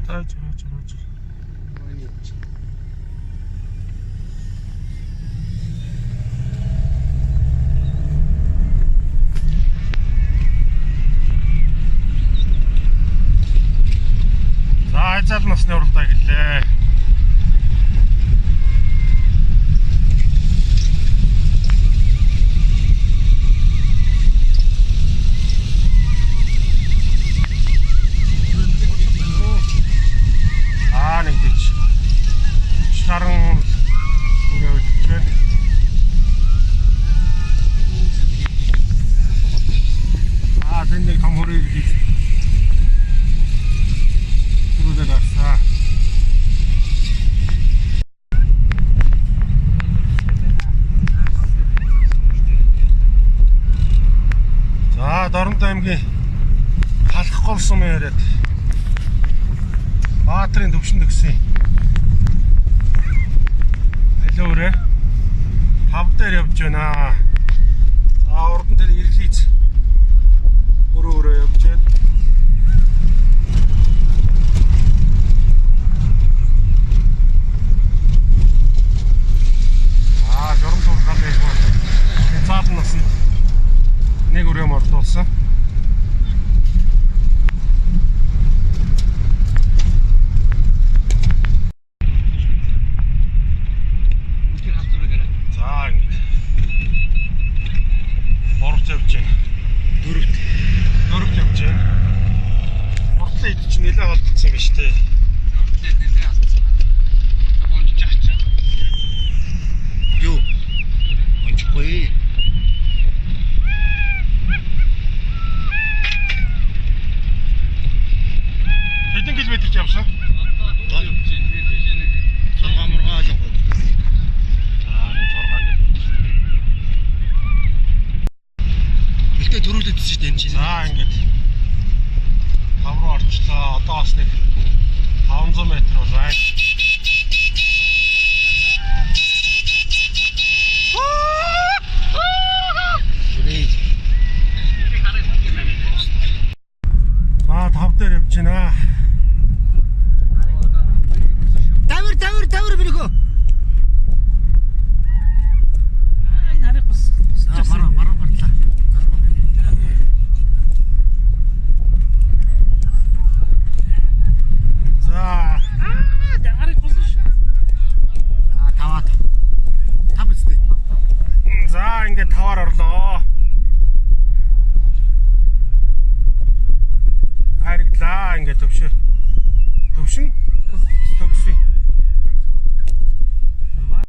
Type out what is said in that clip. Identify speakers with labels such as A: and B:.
A: Тааж. За хайзал насны уралдаа гэлээ. Нэг тийч шаран ингээд үтчээ. Тэнд нэг том хөрөг хийж түрүүлээд авсаа. За Дорнод аймгийн халах гол сум яриад Баатрын төвшөнд өгсөн. Алиурэ 5 дээр явж байна. За урд нь тэр ирлийц өрөөрөө явж байна. Журам туурхал яг байна. Цаатнаас нэг өрөөм ордуулсан. Явж байна. Дөрөвт явж байна. Уртлын ид чинь нэлээд холдсон юм байна шүү дээ. Уртлын нэлээд алдсан. Онж жаач. Юу? Онжгүй. Хэдэн километр явсан? Одоо явж байна. Тийш нэг 6 мургаа л явах. Төрүүлээд шүү дээ энэ чинь. За ингээд 5 руу орчлоо. Одоо бас нэг 500 м байна. За 5 дээр явж байна. Тавир бинийхөө. Нарыг бас. Мараа гарлаа. За ингээд таваар орлоо. Харигдлаа ингээд төвшин